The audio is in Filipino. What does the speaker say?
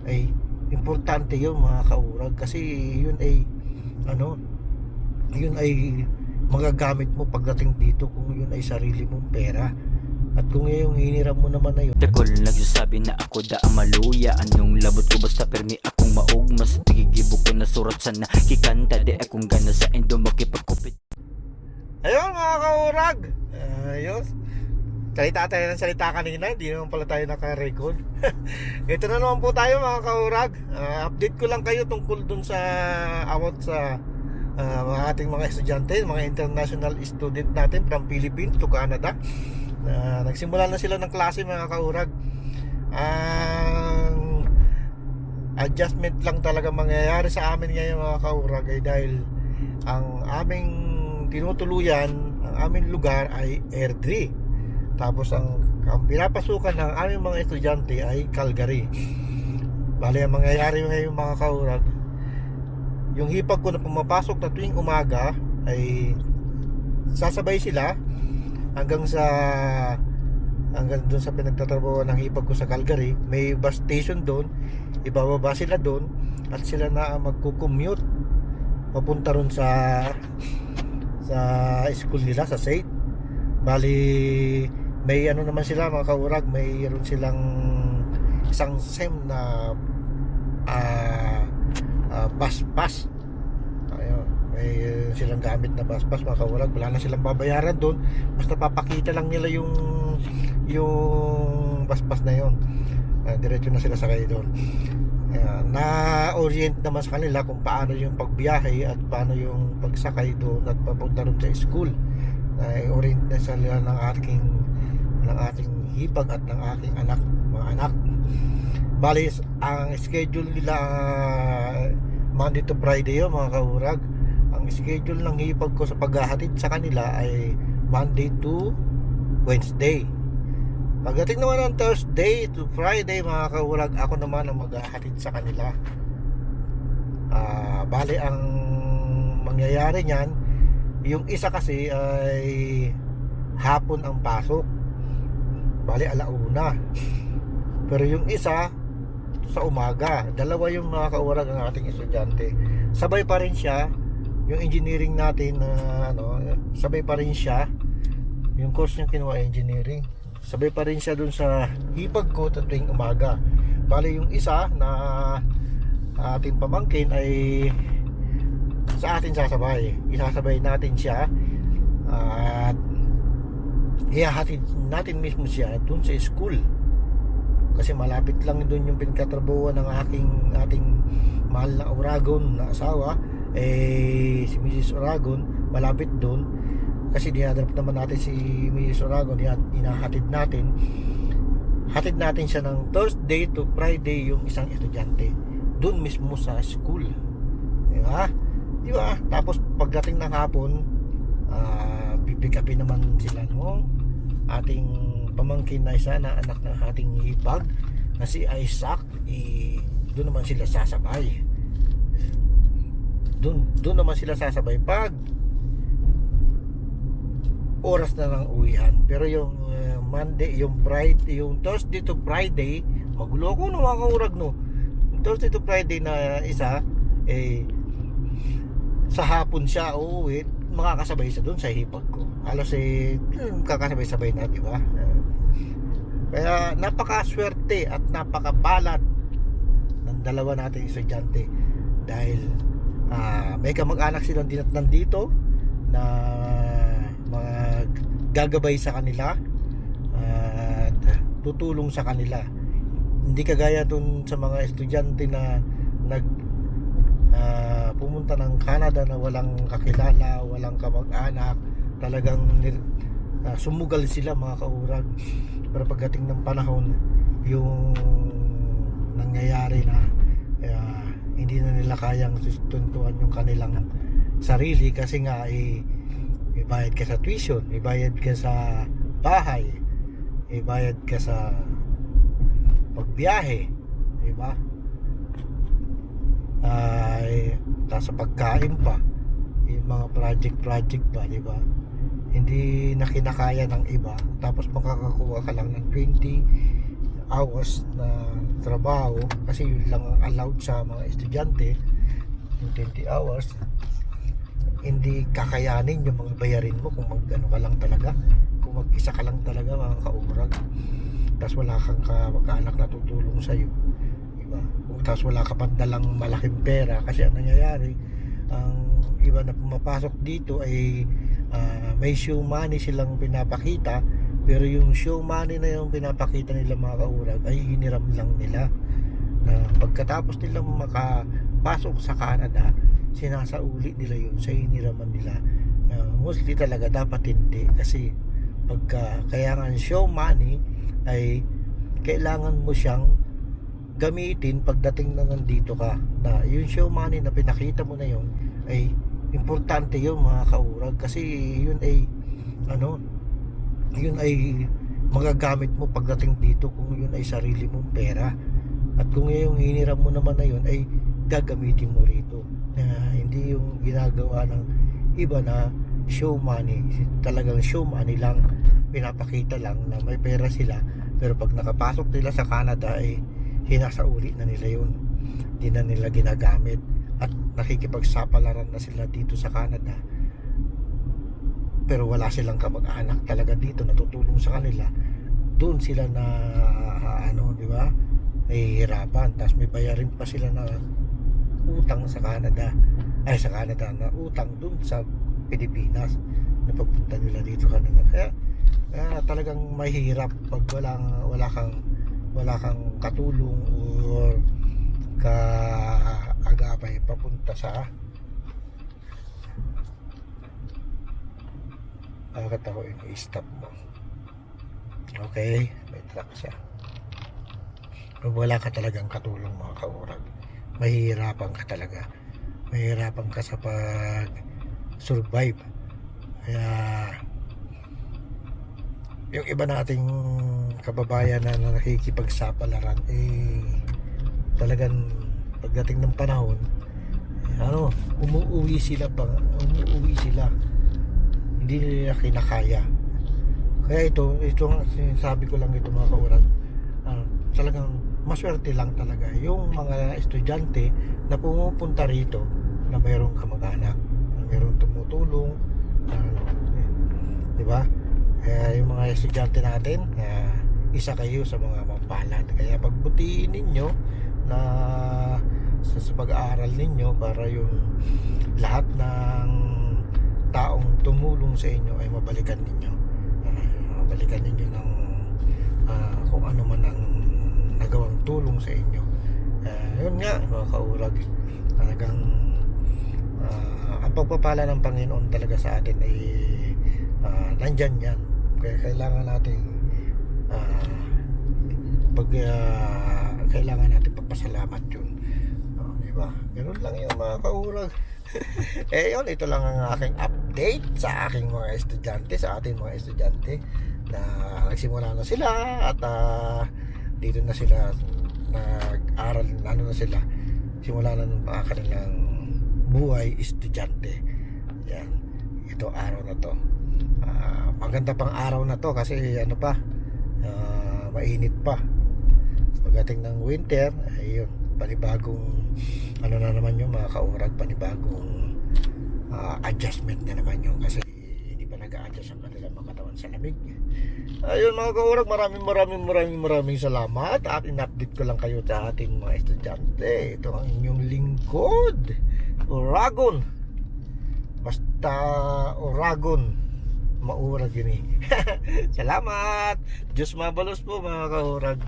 ay importante yun mga kaurag, kasi yun ay ano, yun ay magagamit mo pagdating dito kung yun ay sarili mong pera. At kung yung hiniram mo naman na yun, Takol nagsasabi na ako da amaluya. Anong labot ko basta permi akong maugma. Sa tigigibo ko na surat sa nakikanta. Di akong gana sa endo makipagkupit. ayun mga kaurag, ayos, salita tayo ng salita kanina, hindi naman pala tayo naka-record. Ito na naman po tayo mga kaurag. Update ko lang kayo tungkol dun sa about sa mga ating mga estudyante, mga international student natin from Philippines to Canada. Nagsimula na sila ng klase mga kaurag. Ang adjustment lang talaga mangyayari sa amin ngayon mga kaurag ay dahil ang aming tinutuluyan, ang aming lugar ay R3. Tapos ang pinapasukan ng aming mga estudyante ay Calgary. Bale, ang mangyayari ngayon mga kaurag, yung hipag ko na pumapasok na tuwing umaga ay sasabay sila hanggang doon sa pinagtatrabaho ng hipag ko sa Calgary. May bus station doon, ibababa sila doon at sila na magko-commute papunta ron sa school nila sa St. Bali, may ano naman sila mga kaurag, mayroon silang isang SEM na bus pass. Ayun, may silang gamit na bus pass mga kaurag. Wala na silang babayaran doon, basta papakita lang nila yung bus pass na yun. Diretso na sila sakay doon. Na-orient naman sa kanila kung paano yung pagbiyahe at paano yung pagsakay doon at papunta rin sa school. Na-orient na sila ng ating hipag at ng aking mga anak. Bali, ang schedule nila Monday to Friday yun mga kaurag. Ang schedule ng hipag ko sa paghahatid sa kanila ay Monday to Wednesday. Pagdating naman ng Thursday to Friday mga kaurag, ako naman ang maghahatid sa kanila. Bali, ang mangyayari niyan, yung isa kasi ay hapon ang pasok, bali 1:00. Pero yung isa sa umaga. Dalawa yung mga kaurag ng ating estudyante. Sabay pa rin siya yung engineering natin sabay pa rin siya yung course niya kinuha engineering. Sabay pa rin siya dun sa hipag ko tuwing umaga. Bali yung isa na ating pamangkin ay sa atin sasabay. Isasabay natin siya at ihahatid natin mismo siya dun sa school. Kasi malapit lang dun yung pinagtatrabaho ng ating mahal na Oragon na asawa. Si Mrs. Oragon, malapit dun. Kasi dinadrop naman natin si Mrs. Oragon, inahatid natin. Hatid natin siya ng Thursday to Friday yung isang estudyante dun mismo sa school. Diba? Tapos pagdating ng hapon, pipick upin naman sila nung ating pamangkin na isa na anak ng ating hipag na si Isaac. Doon naman sila sasabay. Doon naman sila sasabay pag oras na ng uwian. Pero yung Monday, yung Friday, yung Thursday to Friday, magulo ko no mga kaurag no. Yung Thursday to Friday na isa, sa hapon siya uuwi, makakasabay siya doon sa hipag ko. Halos kakasabay-sabay na, di ba? Kaya napakaswerte at napakabalad ng dalawa nating estudyante dahil may kamag-anak silang nandito na gagabay sa kanila at tutulong sa kanila. Hindi kagaya dun sa mga estudyante na pumunta ng Canada na walang kakilala, walang kamag-anak. Talagang sumugal sila mga kaurag. Pero pagdating ng panahon, yung nangyayari na hindi na nila kayang sustentuhan yung kanilang sarili kasi nga ibayad ka sa tuition, ibayad ka sa bahay, ibayad ka sa pagbiyahe, di ba? Tapos sa pagkain pa, yung mga project pa, di ba? Hindi na kinakaya ng iba, tapos makakakuha ka lang ng 20 hours na trabaho, kasi yun lang ang allowed sa mga estudyante, yung 20 hours. Hindi kakayanin yung mga bayarin mo kung mag-ano ka lang talaga, kung mag-isa ka lang talaga mga kaurag, tapos wala kang kamag-anak na tutulong sa'yo, diba? Tapos wala ka pang dalang malaking pera, kasi ang nangyayari, ang iba na pumapasok dito ay may show money silang pinapakita, pero yung show money na yung pinapakita nila mga kaurag ay hiniram lang nila, na pagkatapos nilang makapasok sa Canada, sinasauli nila yun sa hiniraman nila. Mostly talaga dapat hindi, kasi kaya nga show money ay kailangan mo siyang gamitin pagdating na nandito ka, na yung show money na pinakita mo na yun ay importante yun mga kaurag, kasi yun ay yun ay magagamit mo pagdating dito kung yun ay sarili mong pera, at kung yung hiniram mo naman na yun ay gagamitin mo rito, hindi yung ginagawa ng iba na show money. Talagang show money lang, pinapakita lang na may pera sila, pero pag nakapasok nila sa Canada ay hinasauli na nila yun, hindi na nila ginagamit, at nakikipagsapalaran na sila dito sa Canada, pero wala silang kamag-anak talaga dito na tutulong sa kanila. Doon sila na di ba, nahihirapan, tapos may bayarin pa sila na utang sa Canada, na utang doon sa Pilipinas na pagpunta nila dito kanina. Kaya talagang mahirap pag wala kang katulong or kaagapay papunta sa bakit ako i-stop mo. Okay, may truck siya. Kung wala ka talagang katulong mga kaurag, mahihirapan ka talaga, mahihirapan ka sa pag survive. Kaya yung iba nating kababayan na nakikipagsapalaran talagang pagdating ng panahon umuuwi sila, hindi nila kinakaya. Kaya ito ang sinasabi ko lang ito mga kaurag, talagang maswerte lang talaga yung mga estudyante na pumupunta rito na mayroong kamag-anak, na mayroong tumutulong, di ba? Kaya yung mga estudyante natin, isa kayo sa mga mapalad. Kaya pagbutihin ninyo na sa pag-aaral ninyo, para yung lahat ng taong tumulong sa inyo ay mabalikan ninyo ng kung ano man ang nagawang tulong sa inyo. Yun nga mga kaurag, talagang ang pagpapala ng Panginoon talaga sa atin ay nandyan yan. Kaya kailangan natin kailangan natin pagpasalamat yun, diba? Ganun lang yung mga kaurag. Yun, ito lang ang aking update sa aking mga estudyante, sa ating mga estudyante na nagsimula na sila at dito na sila nag-aral, na sila, simula na ng kanilang buhay estudyante. Yan, ito araw na to, maganda pang araw na to, kasi mainit pa. Pagdating ng winter, ayun, panibagong na naman yung mga kaurag, panibagong adjustment na naman yung, kasi hindi pa nag-a-adjust ang kanilang mga katawan sa lamig. Ayun mga kaurag, maraming salamat, at in-update ko lang kayo sa ating mga estudyante. Ito ang inyong lingkod, Uragon. Basta Uragon, maurag yun eh. Salamat, Diyos mabalos po mga kaurag.